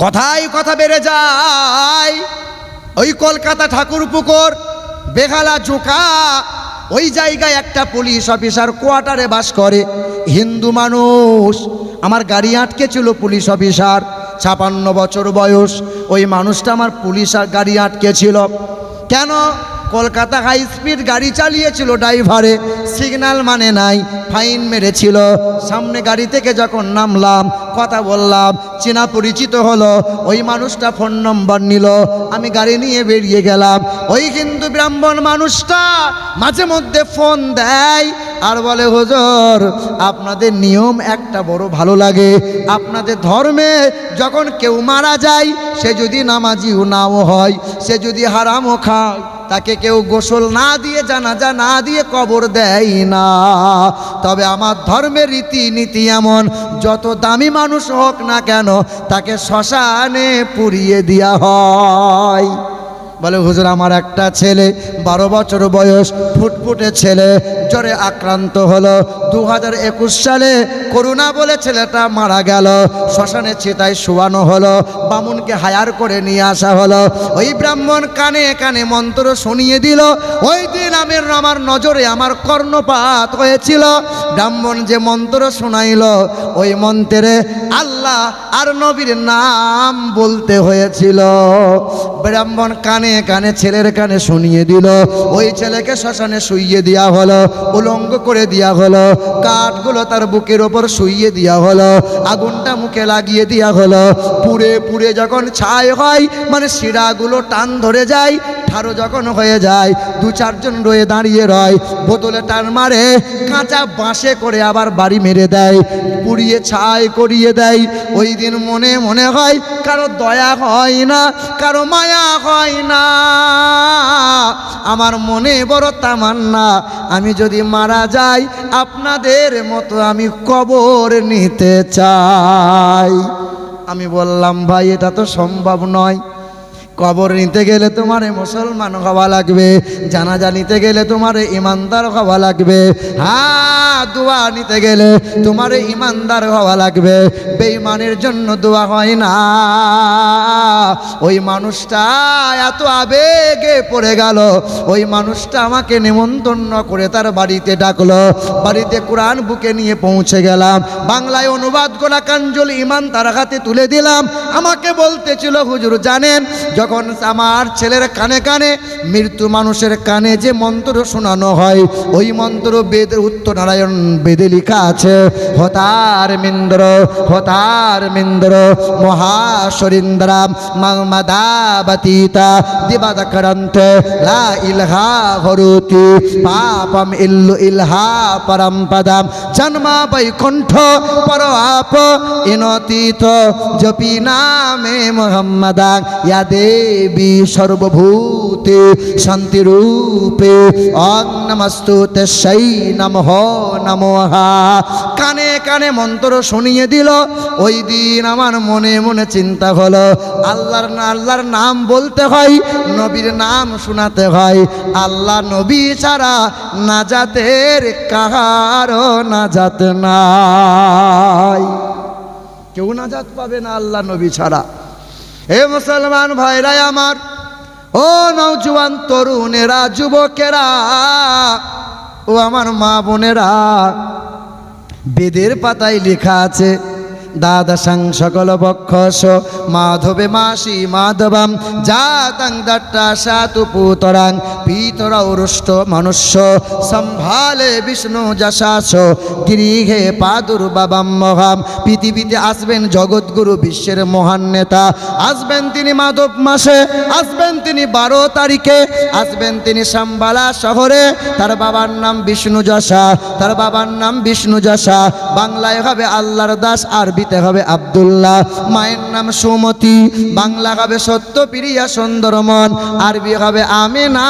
কথায় কথা বেড়ে যায়। ওই কলকাতা ঠাকুরপুকুর বেহালা জোকা ওই জায়গায় একটা পুলিশ অফিসার কোয়ার্টারে বাস করে, হিন্দু মানুষ। আমার গাড়ি আটকে ছিল পুলিশ অফিসার, 56 বছর বয়স। ওই মানুষটা আমার পুলিশ গাড়ি আটকে ছিল কেন? কলকাতা হাই স্পিড গাড়ি চালিয়েছিল, ড্রাইভারে সিগন্যাল মানে নাই, ফাইন মেরেছিল। সামনে গাড়ি থেকে যখন নামলাম, কথা বললাম, চেনা পরিচিত হলো। ওই মানুষটা ফোন নম্বর নিল, আমি গাড়ি নিয়ে বেরিয়ে গেলাম। ওই হিন্দু ব্রাহ্মণ মানুষটা মাঝে মধ্যে ফোন দেয় আর বলে, হুজুর আপনাদের নিয়ম একটা বড় ভালো লাগে। আপনাদের ধর্মে যখন কেউ মারা যায়, সে যদি নামাজিও নাও হয়, সে যদি হারামও খায়, তাকে কেউ গোসল না দিয়ে, জানাজা না দিয়ে কবর দেয় না। তবে আমার ধর্মের রীতিনীতি এমন, যত দামি মানুষ হোক না কেন, তাকে শ্মশানে পুড়িয়ে দেওয়া হয়। বলে, হুজুর আমার একটা ছেলে 12 বছর বয়স, ফুটফুটে ছেলে, জ্বরে আক্রান্ত হলো। 2021 সালে করোনা বলে ছেলেটা মারা গেল। শ্মশানে চিতায় শোয়ানো হলো, বামুনকে হায়ার করে নিয়ে আসা হলো। ওই ব্রাহ্মণ কানে কানে মন্ত্র শুনিয়ে দিল। ওই দিন আমার নজরে আমার কর্ণপাত হয়েছিল। ব্রাহ্মণ যে মন্ত্র শোনাইল, ওই মন্ত্রে আল্লাহ আর নবীর নাম বলতে হয়েছিল। ব্রাহ্মণ কানে কানে ছেলের কানে শুনিয়ে দিল। ওই ছেলেকে শ্মশানে শুইয়ে দেওয়া হলো, উলঙ্গ করে দেওয়া হলো, কাঠগুলো তার বুকের ওপর শুইয়ে দেওয়া হলো, আগুনটা মুখে লাগিয়ে দেওয়া হলো। পুড়ে পুড়ে যখন ছাই হয়, মানে শিরাগুলো টান ধরে যায়, ঠাড়ো যখন হয়ে যায়, 2-4 জন রয়ে দাঁড়িয়ে রয়, বোতলে টান মারে, কাঁচা বাঁশে করে আবার বাড়ি মেরে দেয়, পুড়িয়ে ছাই করিয়ে দেয়। ওই দিন মনে মনে হয়, কারো দয়া হয় না, কারো মায়া হয় না। আমার মনে বড় তামান্না, আমি যদি মারা যাই, আপনাদের মতো আমি কবর নিতে চাই। আমি বললাম, ভাই এটা তো সম্ভব নয়। কবর নিতে গেলে তোমার মুসলমান হওয়া লাগবে, জানাজা নিতে গেলে তোমার ইমানদার হওয়া লাগবে, হ্যাঁ দোয়া নিতে গেলে তোমার ইমানদার হওয়া লাগবে। বেঈমানের জন্য দোয়া হয় না। ওই মানুষটা এত আবেগে পড়ে গেল। ওই মানুষটা আমাকে নিমন্ত্রণ করে তার বাড়িতে ডাকলো। বাড়িতে কোরআন বুকে নিয়ে পৌঁছে গেলাম, বাংলায় অনুবাদ করা কাঞ্জুল ইমান তার হাতে তুলে দিলাম। আমাকে বলতেছিল, হুজুর জানেন, যখন আমার ছেলের কানে কানে, মৃত্যু মানুষের কানে যে মন্ত্র শোনানো হয়, ওই মন্ত্র বেদের উত্তরনারায়ণ বেদে লেখা আছে, হতার মিন্দ্র হতার মিন্দ্র মহাশরীন্দ্রাম মাদাবাতীতা দিবাদকরন্ত লা ইলহা হরুতি পাপম ইল্লু ইলহা পরমপদম জন্মা বৈকুণ্ঠ পর আপ ইনতীত জপি নামে মোহাম্মদা ইয়া দেবী সর্বভূতে শান্তি রূপে ওং নমস্তুতে সেই নমঃ নমঃ। কানে কানে মন্ত্র শুনিয়ে দিল। ওই দিন আমার মনে মনে চিন্তা হলো, আল্লাহর নাম বলতে হয়, নবীর নাম শোনাতে হয়। আল্লাহ নবী ছাড়া নাজাতের কাহারও নাজাত নাই। কেউ নাজাত পাবে না আল্লাহ নবী ছাড়া। হে মুসলমান ভাইরা আমার, ও নওজোয়ান তরুণেরা, যুবকেরা, ও আমার মা বোনেরা, বেদের পাতায় লেখা আছে, দ্বাদশাং সকল বক্ষস মাধবে মাসি মাধবাম জাতাং দট্টা সাতু পুতরাং পিতরৌরুষ্ট মনুষ্য সম্ভালে বিষ্ণু যশাস গৃহে প্রাদুর্ভাবম মহাম। পৃথিবীতে আসবেন জগৎগুরু, বিশ্বের মহান নেতা। আসবেন তিনি মাধব মাসে, আসবেন তিনি 12 তারিখে, আসবেন তিনি সাম্বালা শহরে। তার বাবার নাম বিষ্ণু যশা, তার বাবার নাম বিষ্ণু যশা। বাংলায় হবে আল্লাহর দাস, আরবিতে হবে আব্দুল্লাহ। মায়ের নাম সুমতি, বাংলা হবে সত্যপ্রিয়া সুন্দরমন, আরবি হবে আমেনা।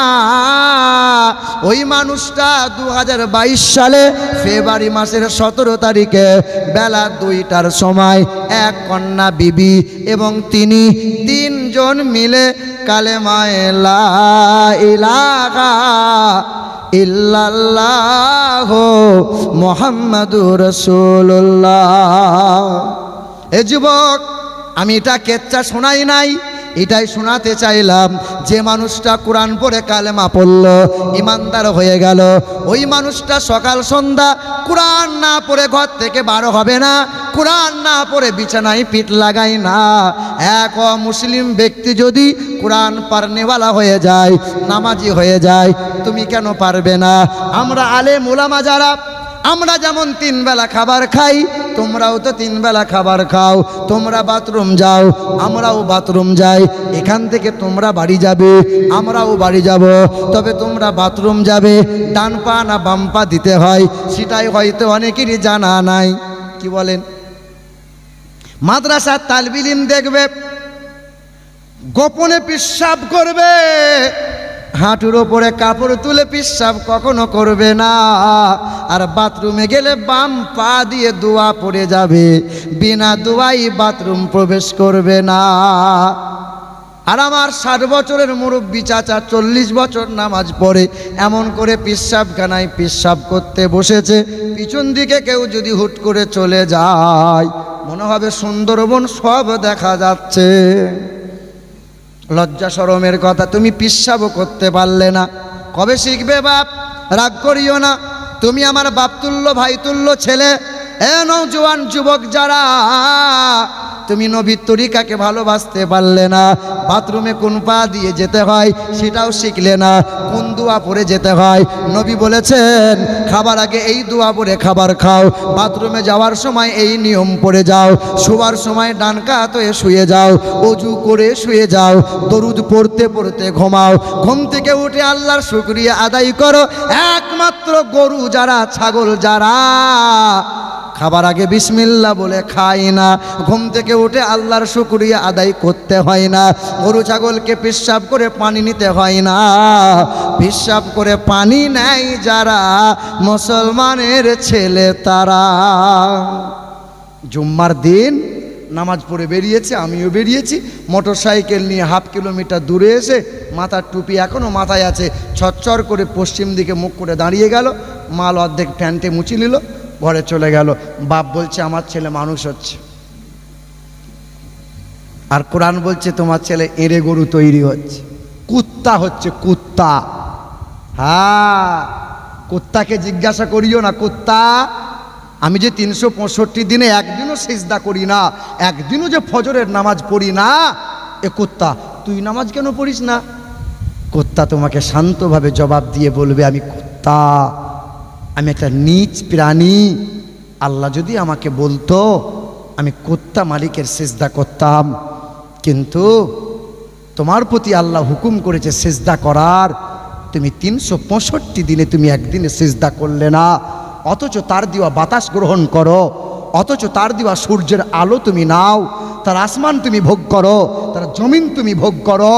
ওই মানুষটা 2022 সালে ফেব্রুয়ারি মাসের 17 তারিখে বেলা 2টার সময় এক কন্যা বিবি এবং তিনি 3 জন মিলে কালেমায়ে লা ইলাহা ইল্লাল্লাহ মুহাম্মাদুর রাসূলুল্লাহ। এ যুবক, আমি এটা কেচ্চা শোনাই নাই, এটাই শোনাতে চাইলাম। যে মানুষটা কোরআন পড়ে কালেমা পড়ল, ইমানদার হয়ে গেল, ওই মানুষটা সকাল সন্ধ্যা কোরআন না পড়ে ঘর থেকে বার হবে না, কোরআন না পড়ে বিছানায় পিঠ লাগাই না। এক মুসলিম ব্যক্তি যদি কোরআন পারনেওয়ালা হয়ে যায়, নামাজি হয়ে যায়, তুমি কেন পারবে না? আমরা আলেম ওলামা যারা, আমরা যেমন 3 বেলা খাবার খাই, তোমরাও তো 3 বেলা খাবার খাও। তোমরা বাথরুম যাও, আমরাও বাথরুম যাই। এখান থেকে তোমরা বাড়ি যাবে, আমরাও বাড়ি যাব। তবে তোমরা বাথরুম যাবে, ডান পা না বাম পা দিতে হয়, সেটাই হয়তো অনেকেরই জানা নাই। কি বলেন? মাদ্রাসার তালিবে ইলম দেখবে গোপনে পেশাব করবে, হাঁটুর ওপরে কাপড় তুলে পেশাব কখনো করবে না। আর বাথরুমে গেলে বাম পা দিয়ে দোয়া পড়ে যাবে, বিনা দোয়াই বাথরুম প্রবেশ করবে না। আর আমার 60 বছরের মুরব্বী চাচা 40 বছর নামাজ পড়ে এমন করে পেশাবখানায় পেশাব করতে বসেছে, পিছন দিকে কেউ যদি হুট করে চলে যায়, মনে হবে সুন্দরবন সব দেখা যাচ্ছে। লজ্জা শরমের কথা, তুমি পেশাবও করতে পারলে না। কবে শিখবে বাপ? রাগ করিও না, তুমি আমার বাপ তুল্য ভাই তুল্য ছেলে। নওজোয়ান যুবক যারা, তুমি নবীর তরিকাকে ভালোবাসতে পারলে না। বাথরুমে কোন পা দিয়ে যেতে হয় সেটাও শিখলে না, কোন দোয়া পড়ে যেতে হয়। নবী বলেছেন খাবার আগে এই দোয়া পড়ে খাবার খাও, বাথরুমে যাওয়ার সময় এই নিয়ম পড়ে যাও, শোবার সময় ডান কাত হয়ে শুয়ে যাও, অজু করে শুয়ে যাও, দরুদ পড়তে পড়তে ঘুমাও। ঘুম থেকে উঠে আল্লাহর শুকরিয়া আদায় করো। একমাত্র গরু যারা, ছাগল যারা খাবার আগে বিসমিল্লাহ বলে খায় না, ঘুম থেকে উঠে আল্লাহর শুকরিয়া আদায় করতে হয় না। গরু ছাগলকে পেশাব করে পানি নিতে হয় না, পেশাব করে পানি নেয় যারা, মুসলমানের ছেলে তারা। জুম্মার দিন নামাজ পড়ে বেরিয়েছে, আমিও বেরিয়েছি, মোটর সাইকেল নিয়ে 1/2 কিলোমিটার দূরে এসে মাথার টুপি এখনও মাথায় আছে, ছচ্চর করে পশ্চিম দিকে মুখ করে দাঁড়িয়ে গেল, মাল অর্ধেক প্যান্টে মুছে নিল, ঘরে চলে গেল। বাপ বলছে আমার ছেলে মানুষ হচ্ছে, আর কোরআন বলছে তোমার ছেলে এঁড়ে গরু তৈরি হচ্ছে, কুত্তা হচ্ছে, কুত্তা। হ্যাঁ, কুত্তাকে জিজ্ঞাসা করিও না, কুত্তা। আমি যে 365 দিনে একদিনও সিজদা করি না, একদিনও যে ফজরের নামাজ পড়ি না, এ কুত্তা তুই নামাজ কেন পড়িস না? কুত্তা তোমাকে শান্তভাবে জবাব দিয়ে বলবে আমি কুত্তা, আমি একটা নীচ প্রাণী। আল্লাহ যদি আমাকে বলতো আমি কুত্তা মালিকের সিজদা করতাম, কিন্তু তোমার প্রতি আল্লাহ হুকুম করেছে সিজদা করার, তুমি 365 দিনে তুমি একদিনে সিজদা করলে না, অথচ তার দেওয়া বাতাস গ্রহণ করো, অথচ তার দেওয়া সূর্যের আলো তুমি নাও, তার আসমান তুমি ভোগ করো, তার জমিন তুমি ভোগ করো,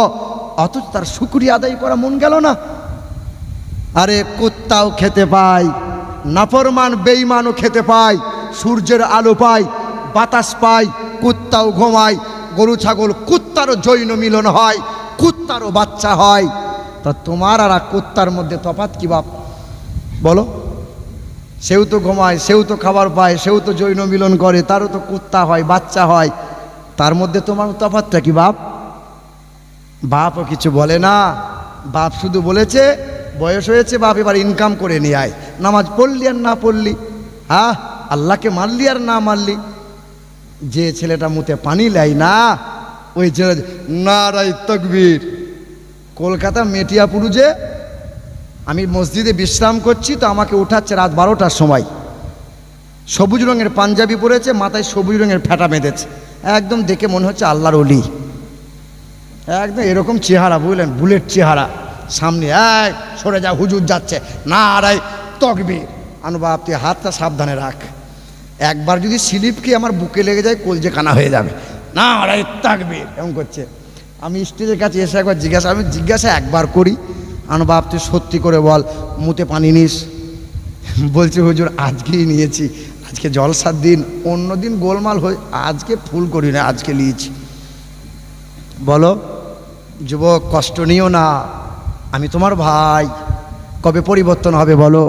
অথচ তার শুকরিয়া আদায় করা মন গেল না। আরে কুত্তাও খেতে পায়, নাফরমান বেঈমানও খেতে পায়, সূর্যের আলো পায়, বাতাস পায়, কুত্তাও ঘুমায়, গরু ছাগল কুত্তারও যৌন মিলন হয়, কুত্তারও বাচ্চা হয়। তা তোমার আর কুত্তার মধ্যে তফাৎ কি বাপ বলো? সেও তো ঘুমায়, সেও তো খাবার পায়, সেও তো যৌন মিলন করে, তারও তো কুত্তা হয়, বাচ্চা হয়, তার মধ্যে তোমার তফাৎটা কি বাপ? বাপও কিছু বলে না, বাপ শুধু বলেছে বয়স হয়েছে বাপ এবার ইনকাম করে নিয়ে আয়, নামাজ পড়লি আর না পড়লি, হ্যাঁ আল্লাহকে মারলি আর না মারলি। যে ছেলেটা মুতে পানি লাই না, ওই ছেলে নারায়ে তাকবীর। কলকাতা মেটিয়াপুরুজে আমি মসজিদে বিশ্রাম করছি, তো আমাকে উঠাচ্ছে রাত 12টার সময়, সবুজ রঙের পাঞ্জাবি পরেছে, মাথায় সবুজ রঙের ফেটা বেঁধেছে, একদম দেখে মনে হচ্ছে আল্লাহর ওলি, একদম এরকম চেহারা, বুঝলেন, বুলেট চেহারা, সামনে এক সরে যা হুজুর যাচ্ছে, নারায়ে তাকবীর। আনুবাব তুই হাতটা সাবধানে রাখ, একবার যদি স্লিপ খেয়ে আমার বুকে লেগে যায় কলজে কানা হয়ে যাবে, নারায়ে তাকবীর এমন করছে। আমি স্টেজের কাছে এসে একবার জিজ্ঞাসা একবার করি, আনুবাব তুই সত্যি করে বল মুতে পানি নিস? বলছে হুজুর আজকেই নিয়েছি, আজকে জলসার দিন, অন্য দিন গোলমাল হয়ে, আজকে ফুল করি না, আজকে নিয়েছি। বলো যুবক, কষ্ট নিও না, আমি তোমার ভাই, কবে পরিবর্তন হবে বলো?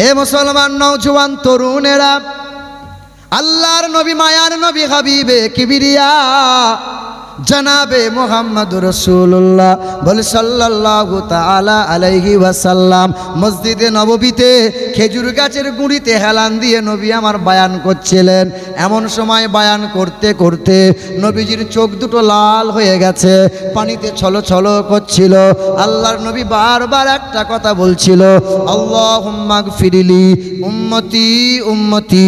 এ মুসলমান নওজোয়ান তরুণেরা, আল্লাহর নবী মায়ার নবী হাবিবে কিবরিয়া জনাবে মুহাম্মদুর রাসূলুল্লাহ বলে সাল্লাল্লাহু তাআলা আলাইহি ওয়াসাল্লাম মসজিদে নববীতে খেজুর গাছের গুঁড়িতে হেলান দিয়ে নবী আমার বায়ান করছিলেন। এমন সময় বায়ান করতে করতে নবীজির চোখ দুটো লাল হয়ে গেছে, পানিতে ছলছল করছিল। আল্লাহর নবী বারবার একটা কথা বলছিল, আল্লাহুম্মা গফিরলি উম্মতি উম্মতি,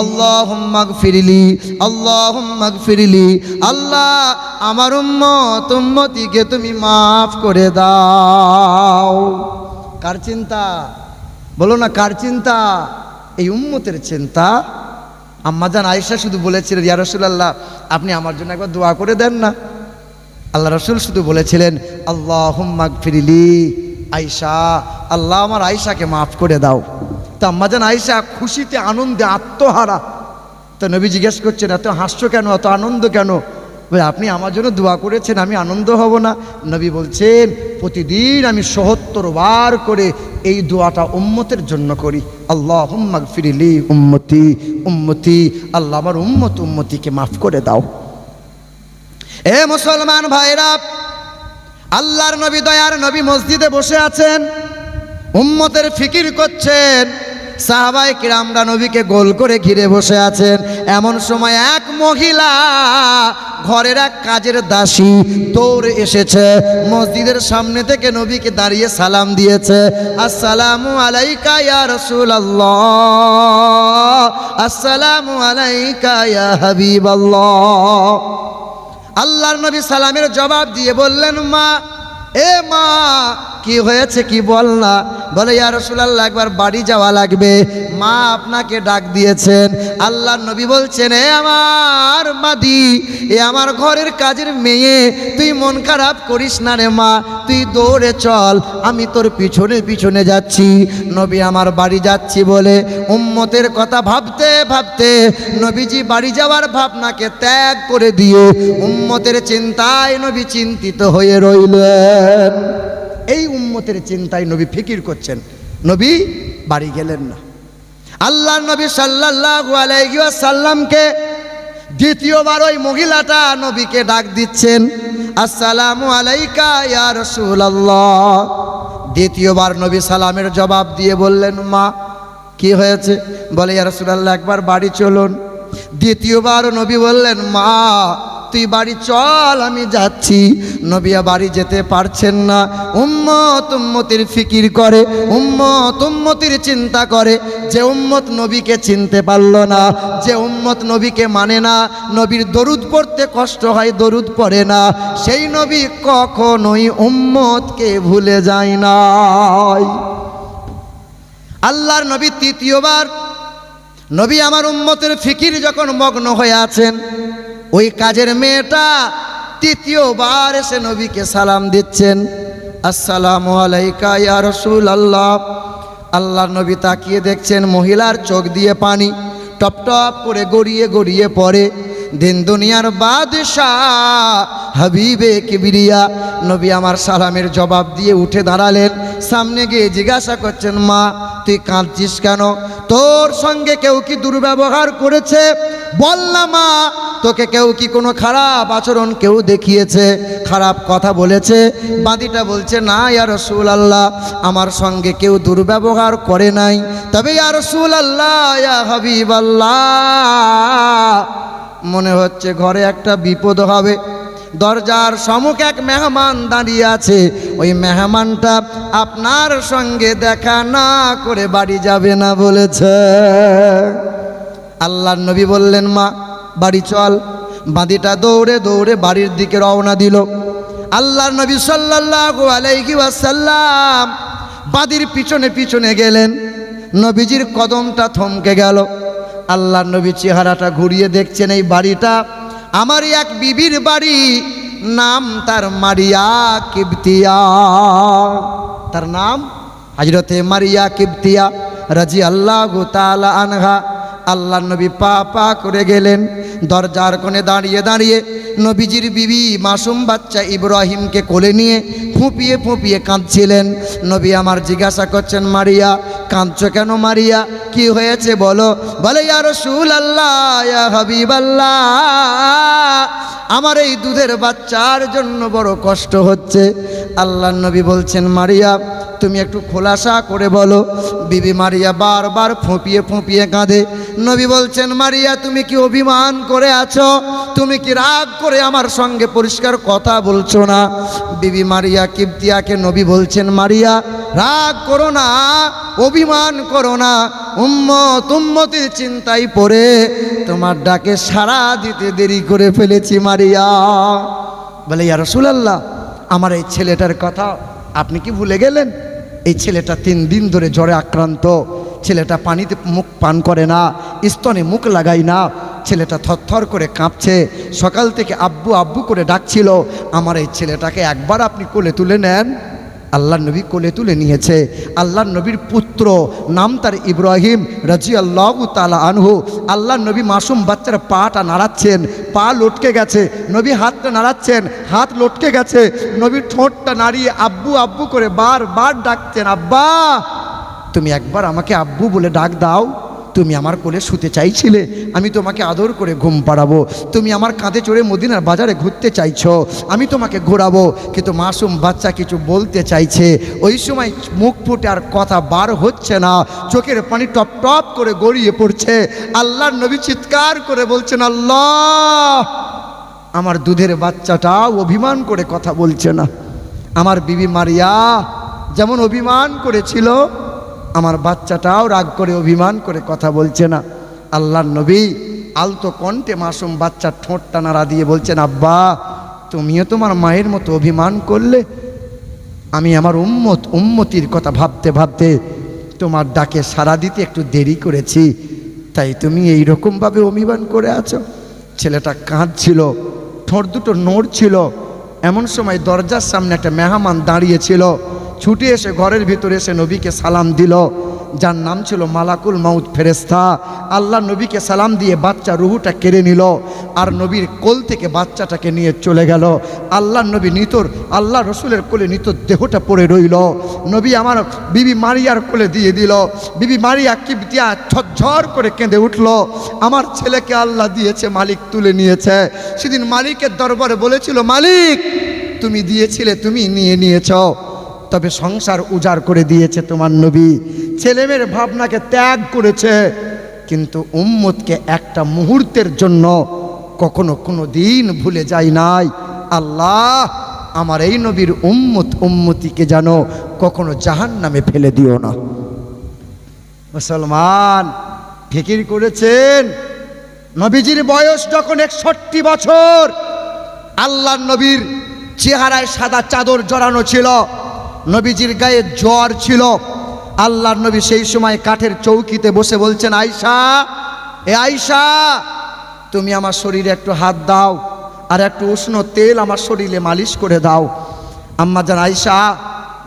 আল্লাহুম্মা গফিরলি আল্লাহুম্মা গফিরলি। আল্লাহ আমার উম্মত উম্মতিকে তুমি মাফ করে দাও। কার চিন্তা বলো না, কার চিন্তা? এই উম্মতের চিন্তা। আম্মাজান আয়েশা শুধু বলেছিলেন, ইয়া রাসূলুল্লাহ আপনি আমার জন্য একবার দোয়া করে দেন না। আল্লাহ রাসূল শুধু বলেছিলেন, আল্লাহুম্মা গফিরলি আয়েশা, আল্লাহ আমার আয়েশাকে মাফ করে দাও। তো আম্মাজান আয়েশা খুশিতে আনন্দে আত্মহারা। তো নবী জিজ্ঞেস করছেন, এত হাসছো কেন, এত আনন্দ কেন? আপনি আমার জন্য দোয়া করেছেন, আমি আনন্দ হব না? নবী বলছেন, প্রতিদিন আমি ৭৭ বার করে এই দোয়াটা উম্মতের জন্য করি, আল্লাহুম্মা গফিরলি উম্মতি উম্মতি, আল্লাহ আমার উম্মত উম্মতিকে মাফ করে দাও। এ মুসলমান ভাইরা, আল্লাহর নবী দয়ার নবী মসজিদে বসে আছেন, উম্মতের ফিকির করছেন। সাহাবায়ে কিরামরা নবীকে গোল করে ঘিরে বসে আছেন। এমন সময় এক মহিলা, ঘরের এক কাজের দাসী দৌড়ে এসেছে, মসজিদের সামনে থেকে নবীকে দাঁড়িয়ে সালাম দিয়েছে, আসসালামু আলাইকা ইয়া রাসূলুল্লাহ, আসসালামু আলাইকা ইয়া হাবিবাল্লাহ। আল্লাহর নবী সালামের জবাব দিয়ে বললেন, মা, এ মা, কি হয়েছে কি বল না? বলে, ইয়া রাসূলুল্লাহ একবার বাড়ি যাওয়া লাগবে, মা আপনাকে ডাক দিয়েছেন। আল্লাহর নবী বলছেন, এ আমার মাদি, এ আমার ঘরের কাজের মেয়ে, তুই মন খারাপ করিস না রে মা, তুই দৌড়ে চল, আমি তোর পিছনে পিছনে যাচ্ছি। নবী আমার বাড়ি যাচ্ছি বলে উম্মতের কথা ভাবতে ভাবতে নবীজি বাড়ি যাওয়ার ভাবনাকে ত্যাগ করে দিয়ে উম্মতের চিন্তায় নবী চিন্তিত হয়ে রইলেন। এই উম্মতের চিন্তায় নবী ফিকির করছেন, নবী বাড়ি গেলেন না। আল্লাহর নবী সাল্লাল্লাহু আলাইহি ওয়াসাল্লামকে দ্বিতীয়বার ওই মহিলাটা নবীকে ডাক দিচ্ছেন, আসসালামু আলাইকা ইয়া রাসূলুল্লাহ। দ্বিতীয়বার নবী সালামের জবাব দিয়ে বললেন, মা, কি হয়েছে? বলে, ইয়া রাসূলুল্লাহ একবার বাড়ি চলুন। দ্বিতীয়বার নবী বললেন, মা, তুই বাড়ি চল, আমি যাচ্ছি। নবিয়া বাড়ি যেতে পারছেন না। উম্মত উম্মতির ফিকির করে, উম্মত উম্মতির চিন্তা করে। যে উম্মত নবীকে চিনতে পারল না, যে উম্মত নবীকে মানে না, নবীর দরুদ পড়তে কষ্ট হয়, দরুদ পড়ে না, সেই নবী কখনোই উম্মতকে ভুলে যায় না। আল্লাহর নবী তৃতীয়বার নবী আমার উম্মতের ফিকির যখন মগ্ন হয়ে আছেন, ওই কাজের মেয়েটা তৃতীয়বার এসে নবীকে সালাম দিচ্ছেন, আসসালামু আলাইকা ইয়া রাসূলুল্লাহ। আল্লাহর নবী তাকিয়ে দেখছেন মহিলার চোখ দিয়ে পানি টপ টপ করে গড়িয়ে গড়িয়ে পড়ে। দিন দুনিয়ার বাদশাহ হাবিবে কিবরিয়া নবী আমার সালামের জবাব দিয়ে উঠে দাঁড়ালেন। সামনে গিয়ে জিজ্ঞাসা করছেন, মা, তুই কাঁদছিস কেন? তোর সঙ্গে কেউ কি দুর্ব্যবহার করেছে? বল না মা, তোকে কেউ কি কোনো খারাপ আচরণ কেউ দেখিয়েছে, খারাপ কথা বলেছে? বাদীটা বলছে, না ইয়া রাসূলুল্লাহ, আমার সঙ্গে কেউ দুর্ব্যবহার করে নাই। তবে ইয়া রাসূলুল্লাহ, ইয়া হাবিবাল্লাহ, মনে হচ্ছে ঘরে একটা বিপদ হবে। দরজার সম্মুখে এক মেহমান দাঁড়িয়ে আছে, ওই মেহমানটা আপনার সঙ্গে দেখা না করে বাড়ি যাবে না বলেছে। আল্লাহর নবী বললেন, মা, বাড়ি চল। বাদীটা দৌড়ে দৌড়ে বাড়ির দিকে রওনা দিল। আল্লাহর নবী সাল্লাল্লাহু আলাইহি ওয়াসাল্লাম বাদীর পিছনে পিছনে গেলেন। নবীজির কদমটা থমকে গেল। আল্লাহর নবী চেহারাটা ঘুরিয়ে দেখছেন, এই বাড়িটা আমারই এক বিবির বাড়ি, নাম তার মারিয়া কিবতিয়া। তার নাম হযরতে মারিয়া কিবতিয়া রাদিয়াল্লাহু তাআলা আনহা। আল্লাহর নবী পা পা করে গেলেন। দরজার কোণে দাঁড়িয়ে দাঁড়িয়ে নবীজির বিবি মাসুম বাচ্চা ইব্রাহিমকে কোলে নিয়ে ফুঁপিয়ে ফুঁপিয়ে কাঁদছিলেন। নবী আমার জিজ্ঞাসা করছেন, মারিয়া কাঁদছো কেন? মারিয়া কি হয়েছে বলো? বলে, ইয়া রাসূলুল্লাহ, ইয়া হাবিবাল্লাহ, আমার এই দুধের বাচ্চার জন্য বড় কষ্ট হচ্ছে। আল্লাহর নবী বলছেন, মারিয়া তুমি একটু খোলাসা করে বলো। বিবি মারিয়া বারবার ফুঁপিয়ে ফুঁপিয়ে কাঁদে। নবী বলছেন, মারিয়া তুমি কি অভিমান করে আছো? তুমি কি রাগ করে আমার সঙ্গে পরিষ্কার কথা বলছো না? বিবি মারিয়া কিবতিয়াকে নবী বলছেন, মারিয়া রাগ করো না, অভিমান করো না, উম্মতির চিন্তায় পড়ে তোমার ডাকে সাড়া দিতে দেরি করে ফেলেছি মারিয়া। বলে, ইয়া রাসূলুল্লাহ, আমার এই ছেলেটার কথা আপনি কি ভুলে গেলেন? এই ছেলেটা 3 দিন ধরে জ্বরে আক্রান্ত। ছেলেটা পানিতে মুখ পান করে না, স্তনে মুখ লাগাই না। ছেলেটা থরথর করে কাঁপছে, সকাল থেকে আব্বু আব্বু করে ডাকছিল। আমার এই ছেলেটাকে একবার আপনি কোলে তুলে নেন। আল্লাহর নবী কোলে তুলে নিয়েছে। আল্লাহর নবীর পুত্র, নাম তার ইব্রাহিম রাদিয়াল্লাহু তাআলা আনহু। আল্লাহর নবী মাসুম বাচ্চার পাটা নাড়াচ্ছেন, পা লটকে গেছে। নবী হাতটা নাড়াচ্ছেন, হাত লটকে গেছে। নবী ঠোঁটটা নাড়িয়ে আব্বু আব্বু করে বারবার ডাকছেন, আব্বা তুমি একবার আমাকে আব্বু বলে ডাক দাও। তুমি আমার কোলে শুতে চাইছিলে, আমি তোমাকে আদর করে ঘুম পাড়াবো। তুমি আমার কাঁধে চড়ে মদিনার বাজারে ঘুরতে চাইছো, আমি তোমাকে ঘোরাবো। কিন্তু মাসুম বাচ্চা কিছু বলতে চাইছে। ওই সময় মুখ ফুটে আর কথা বার হচ্ছে না, চোখের পানি টপ টপ করে গড়িয়ে পড়ছে। আল্লাহর নবী চিৎকার করে বলছেন, আল্লাহ, আমার দুধের বাচ্চাটা অভিমান করে কথা বলছে না। আমার বিবি মারিয়া যেমন অভিমান করেছিল, আমার বাচ্চাটাও রাগ করে অভিমান করে কথা বলছে না। আল্লাহর নবী আলতো কণ্ঠে মাসুম বাচ্চার ঠোঁটটা নাড়া দিয়ে বলছেন, আব্বা তুমিও তোমার মায়ের মতো অভিমান করলে। আমি আমার উম্মতির কথা ভাবতে ভাবতে তোমার ডাকে সাড়া দিতে একটু দেরি করেছি, তাই তুমি এই রকমভাবে অভিমান করে আছো। ছেলেটা কাঁদছিল, ঠোঁট দুটো নড়ছিল। এমন সময় দরজার সামনে একটা মেহমান দাঁড়িয়েছিল। ছুটে এসে ঘরের ভিতরে এসে নবীকে সালাম দিল, যার নাম ছিল মালাকুল মাউত ফেরেশতা। আল্লাহ নবীকে সালাম দিয়ে বাচ্চা রুহুটা কেড়ে নিল, আর নবীর কোল থেকে বাচ্চাটাকে নিয়ে চলে গেল। আল্লাহ নবী নিতর আল্লাহ রসুলের কোলে নিতর দেহটা পড়ে রইল। নবী আমার বিবি মারিয়ার কোলে দিয়ে দিল। বিবি মারিয়া কিবতিয়া ঝরঝর করে কেঁদে উঠল। আমার ছেলেকে আল্লাহ দিয়েছে, মালিক তুলে নিয়েছে। সেদিন মালিকের দরবারে বলেছিল, মালিক তুমি দিয়েছিলে, তুমি নিয়ে নিয়েছ, তবে সংসার উজাড় করে দিয়েছে তোমার নবী। ছেলেমেয়ের ভাবনাকে ত্যাগ করেছে, কিন্তু উম্মতকে একটা মুহূর্তের জন্য কখনো কোনো দিন ভুলে যায় নাই। আল্লাহ আমার এই নবীর উম্মতিকে যেন কখনো জাহান্নামে ফেলে দিও না। মুসলমান ফিকির করেছেন, নবীজির বয়স যখন 61 বছর, আল্লাহর নবীর চেহারায় সাদা চাদর জড়ানো ছিল, নবীজির গায়ে জ্বর ছিল। আল্লাহর নবী সেই সময় কাঠের চৌকিতে বসে বলছেন, আয়েশা, এ আয়েশা, তুমি আমার শরীরে একটু হাত দাও, আর একটু উষ্ণ তেল আমার শরীরে মালিশ করে দাও। আম্মা জান আয়েশা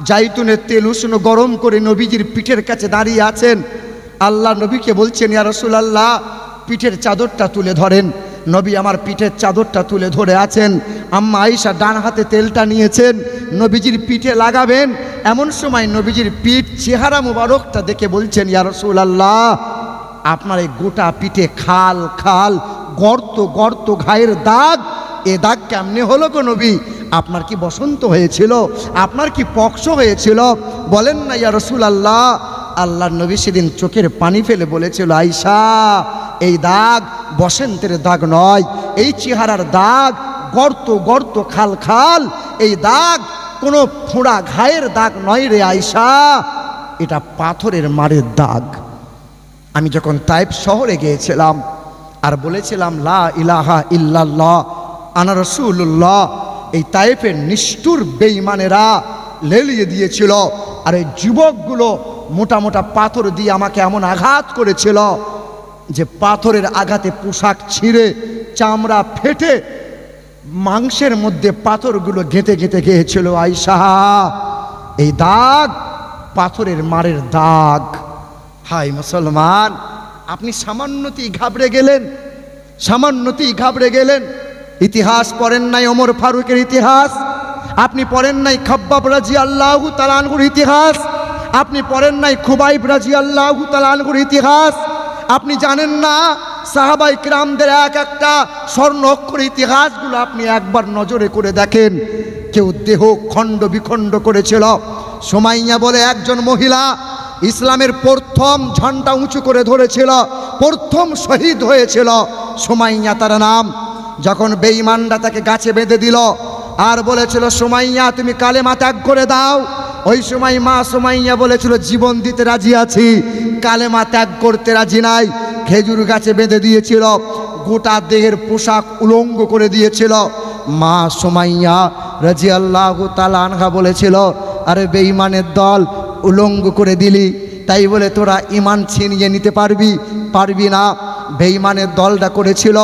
জাইতুনের তেল উষ্ণ গরম করে নবীজির পিঠের কাছে দাঁড়িয়ে আছেন। আল্লাহ নবীকে বলছেন, ইয়া রাসূলুল্লাহ, পিঠের চাদরটা তুলে ধরেন। নবী আমার পিঠের চাদরটা তুলে ধরে আছেন। আম্মা আয়েশা ডান হাতে তেলটা নিয়েছেন, নবীজির পিঠে লাগাবেন। এমন সময় নবীজির পিঠ চেহারা মুবারকটা দেখে বলছেন, ইয়া রাসূলুল্লাহ, আপনার এই গোটা পিঠে খাল খাল, গর্ত গর্ত, ঘায়ের দাগ। এ দাগ কেমনে হলো গো নবী? আপনার কি বসন্ত হয়েছিল? আপনার কি পক্স হয়েছিল? বলেন না ইয়া রাসূলুল্লাহ। আল্লাহর নবী সেদিন চোখের পানি ফেলে বলেছিল, আয়েশা, এই দাগ বসন্তের দাগ নয়, এই চেহারার দাগ গর্ত গর্ত, খাল খাল, এই দাগ কোনো ফোঁড়া ঘায়ের দাগ নয় রে আয়েশা, এটা পাথরের মারের দাগ। আমি যখন তায়েফ শহরে গিয়েছিলাম আর বলেছিলাম, লা ইলাহা ইল্লাল্লাহ আনা রাসূলুল্লাহ, এই তায়েফের নিষ্ঠুর বেঈমানেরা লেলিয়ে দিয়েছিল। আর এই যুবকগুলো মোটা মোটা পাথর দিয়ে আমাকে এমন আঘাত করেছিল যে পাথরের আঘাতে পোশাক ছিঁড়ে, চামড়া ফেটে, মাংসের মধ্যে পাথরগুলো গেঁথে গেঁথে গিয়েছিল। আয়েশা, এই দাগ পাথরের মারের দাগ। হাই মুসলমান, আপনি সামান্যতেই ঘাবড়ে গেলেন, সামান্যতেই ঘাবড়ে গেলেন। ইতিহাস পড়েন নাই ওমর ফারুকের ইতিহাস, আপনি পড়েন নাই খাব্বাব রাদিয়াল্লাহু তাআলা আনহুর ইতিহাস, আপনি পড়েন নাই খুবাইব রাদিয়াল্লাহু তাআলা আনহুর ইতিহাস, আপনি জানেন না সাহাবাই কিরামদের এক একটা স্বর্ণ অক্ষর ইতিহাসগুলো আপনি একবার নজরে করে দেখেন। কেউ দেহ খণ্ড বিখণ্ড করেছিল। সুমাইয়া বলে একজন মহিলা ইসলামের প্রথম ঝান্ডা উঁচু করে ধরেছিল, প্রথম শহীদ হয়েছিল সুমাইয়া তার নাম। যখন বেঈমানরা তাকে গাছে বেঁধে দিল আর বলেছিল সুমাইয়া তুমি কালেমা ত্যাগ করে দাও, ওই সময় মা সুমাইয়া বলেছিল জীবন দিতে রাজি আছি, কালেমা ত্যাগ করতে রাজি নাই। খেজুর গাছে বেঁধে দিয়েছিল, গোটা দেহের পোশাক উলঙ্গ করে দিয়েছিল। মা সুমাইয়া রাদিয়াল্লাহু তাআলা আনহা বলেছিল আরে বেঈমানের দল, উলঙ্গ করে দিলি তাই বলে তোরা ঈমান ছিনিয়ে নিতে পারবি? পারবি না। বেঈমানের দলটা করেছিল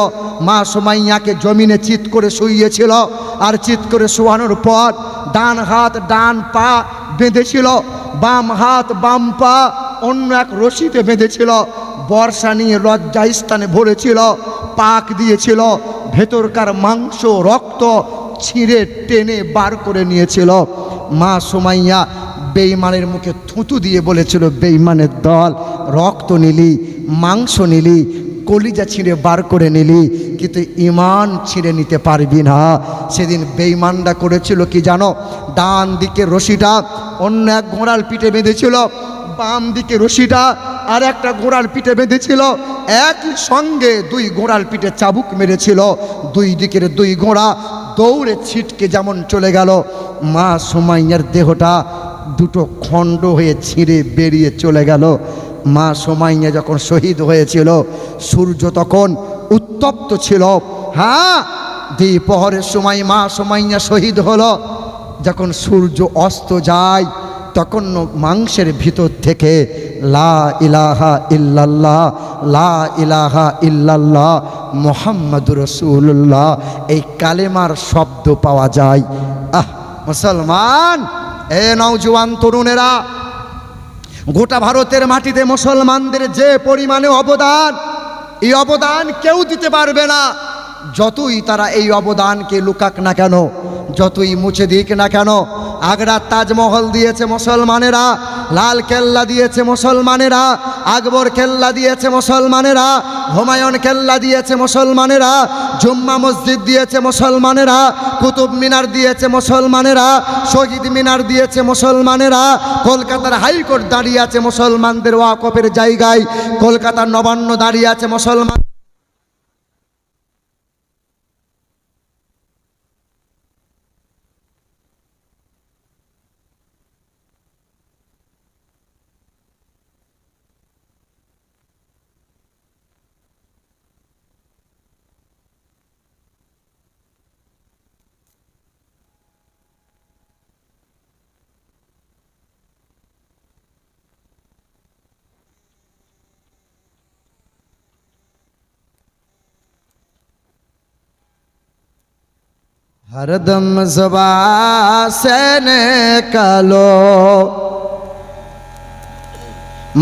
মা সুমাইয়াকে জমিনে চিৎ করে শুইয়েছিল, আর চিৎ করে শোয়ানোর পর ডান হাত ডান পা বেঁধেছিল, বাম হাত বাম পা অন্য এক রশিতে বেঁধেছিল, বর্ষা নিয়ে লজ্জাস্থানে ভরেছিল, পাক দিয়েছিল, ভেতরকার মাংস রক্ত ছিঁড়ে টেনে বার করে নিয়েছিল। মা সুমাইয়া বেঈমানের মুখে থুতু দিয়ে বলেছিল বেঈমানের দল, রক্ত নিলি, মাংস নিলি, কলিজা ছিঁড়ে বার করে নিলি, কিন্তু ঈমান ছিঁড়ে নিতে পারবি না। সেদিন বেঈমানরা করেছিল কি জানো? ডান দিকে রশিটা অন্য এক ঘোড়ার পিঠে বেঁধেছিল, বাম দিকে রশিটা আর একটা ঘোড়ার পিঠে বেঁধেছিল, একই সঙ্গে দুই ঘোড়ার পিঠে চাবুক মেরেছিল। দুই দিকের দুই ঘোড়া দৌড়ে ছিটকে যেমন চলে গেল, মা সুমাইয়ার দেহটা দুটো খণ্ড হয়ে ছিঁড়ে বেরিয়ে চলে গেল। মা সুমাইয়া যখন শহীদ হয়েছিল সূর্য তখন উত্তপ্ত ছিল। হ্যাঁ, দ্বিপ্রহরের সময় মা সুমাইয়া শহীদ হলো। যখন সূর্য অস্ত যায় তখন মাংসের ভিতর থেকে লা ইলাহা ইল্লাল্লাহ, লা ইলাহা ইল্লাল্লাহ মুহাম্মাদুর রাসূলুল্লাহ এই কালেমার শব্দ পাওয়া যায়। মুসলমান, এ নওজোয়ান তরুণেরা, গোটা ভারতের মাটিতে মুসলমানদের যে পরিমাণে অবদান, এই অবদান কেউ দিতে পারবে না। যতই তারা এই অবদানকে লুকাক না কেন, যতই মুছে দিক না কেন। আগ্রার তাজমহল দিয়েছে মুসলমানেরা, লাল কেল্লা দিয়েছে মুসলমানেরা, আকবর কেল্লা দিয়েছে মুসলমানেরা, হুমায়ুন কেল্লা দিয়েছে মুসলমানেরা, জুম্মা মসজিদ দিয়েছে মুসলমানেরা, কুতুব মিনার দিয়েছে মুসলমানেরা, শহীদ মিনার দিয়েছে মুসলমানেরা, কলকাতার হাইকোর্ট দাঁড়িয়ে আছে মুসলমানদের ওয়াকফের জায়গায়, কলকাতার নবান্ন দাঁড়িয়ে আছে মুসলমান। हरदम ज़ुबान से निकालो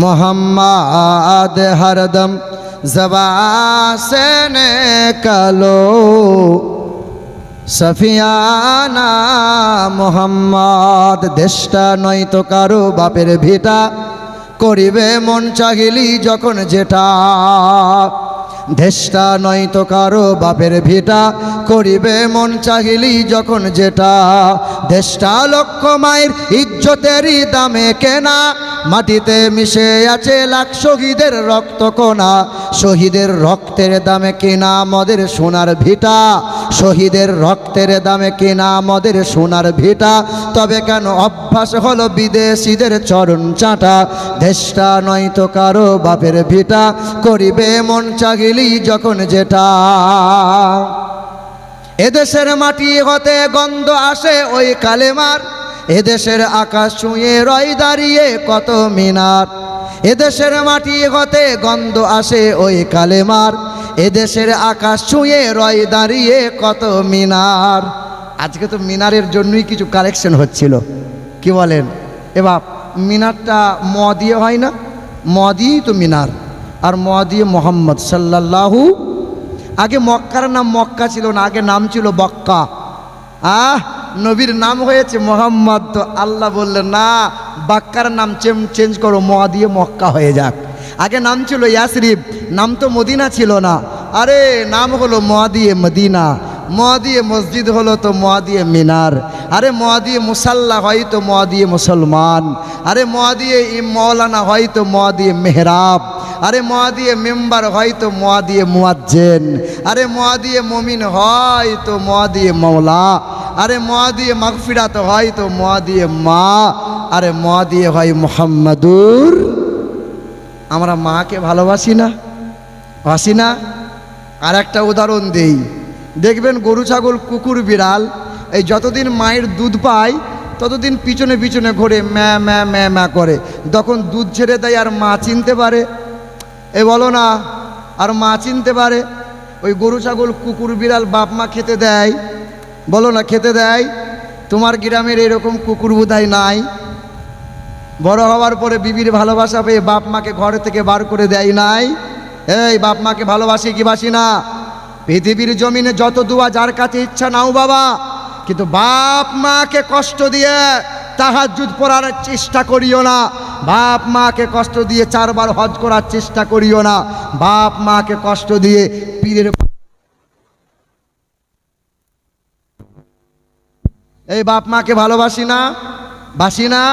मोहम्मद, हरदम ज़ुबान से निकालो सफियाना मोहम्मद। देशटा नय तो कारो बापेर ভিটা, করিবে মন চাহিলি যখন যেটা। দেশটা নয় তো কারো বাপের ভিটা, করিবে মন চাহিলি যখন যেটা। দেশটা লক্ষ মায়ের ইজ্জতেরই দামে কেনা, মাটিতে মিশে আছে লাখ শহীদের রক্ত কোনা। শহীদের রক্তের দামে কেনা মদের সোনার ভিটা, শহীদের রক্তের দামে কেনা মদের সোনার ভিটা। তবে কেন অভ্যাস হলো বিদেশিদের চরণ চাটা। দেশটা নয় তো কারো বাপের ভিটা, করিবে মন চাহিলি যখন যেটা। এদেশের মাটি হতে গন্ধ আসে ওই কালেমার, এদেশের আকাশ ছুঁয়ে রয় দাঁড়িয়ে কত মিনার। এদেশের মাটি হতে গন্ধ আসে ওই কালেমার, এদেশের আকাশ ছুঁয়ে রয় দাঁড়িয়ে কত মিনার। আজকে তো মিনারের জন্যই কিছু কালেকশন হচ্ছিল, কি বলেন? এবার মিনারটা ম দিয়ে হয় না, ম দিয়েই তো মিনার। আর ম দিয়ে মোহাম্মদ সাল্লাল্লাহু। আগে মক্কার নাম মক্কা ছিল না, আগে নাম ছিল বক্কা। নবীর নাম হয়েছে মোহাম্মদ, তো আল্লাহ বললেন না, বাক্কার নাম চেঞ্জ করো, ম দিয়ে মক্কা হয়ে যাক। আগে নাম ছিল ইয়াসরিব, নাম তো মদিনা ছিল না, আরে নাম হলো ম দিয়ে মদিনা। ম দিয়ে মসজিদ হলো তো ম দিয়ে মিনার। আরে ম দিয়ে মুসাল্লা হয় তো ম দিয়ে মুসলমান। আরে ম দিয়ে মৌলানা হয় তো ম দিয়ে মেহরাব। আরে ম দিয়ে মেম্বার হয় তো ম দিয়ে মুয়াজ্জিন। আরে ম দিয়ে মমিন হয় তো ম দিয়ে মৌলা। আরে ম দিয়ে মাগফিরাত হয় তো ম দিয়ে মা। আরে ম দিয়ে হয় মুহাম্মাদুর। আমরা মাকে ভালোবাসি না, বাসি না? আর একটা উদাহরণ দেই, দেখবেন গরু ছাগল কুকুর বিড়াল এই যতদিন মায়ের দুধ পায় ততদিন পিছনে পিছনে ঘোরে, ম্যা ম্যা ম্যা ম্যা করে। যখন দুধ ছেড়ে দেয় আর মা চিনতে পারে, এ বলো না, আর মা চিনতে পারে? ওই গরু ছাগল কুকুর বিড়াল বাপ মা খেতে দেয়, বলো না খেতে দেয়? তোমার গ্রামের এরকম কুকুর বোধহয় নাই। বড় হওয়ার পরে বিবির ভালোবাসা পেয়ে বাপ মাকে ঘর থেকে বার করে দেয় নাই? এই বাপ মাকে ভালোবাসি কি বাসি না? পৃথিবীর জমিনে যত দোয়া যার কাছে ইচ্ছা নাও বাবা, কিন্তু বাপ মাকে কষ্ট দিয়ে তাহাজ্জুদ পড়ার চেষ্টা করিও না। বাপ মাকে কষ্ট দিয়ে 4 বার হজ করার চেষ্টা করিও না। বাপ মাকে কষ্ট দিয়ে পীরের, এই বাপ মাকে ভালোবাসি না, বাসি না?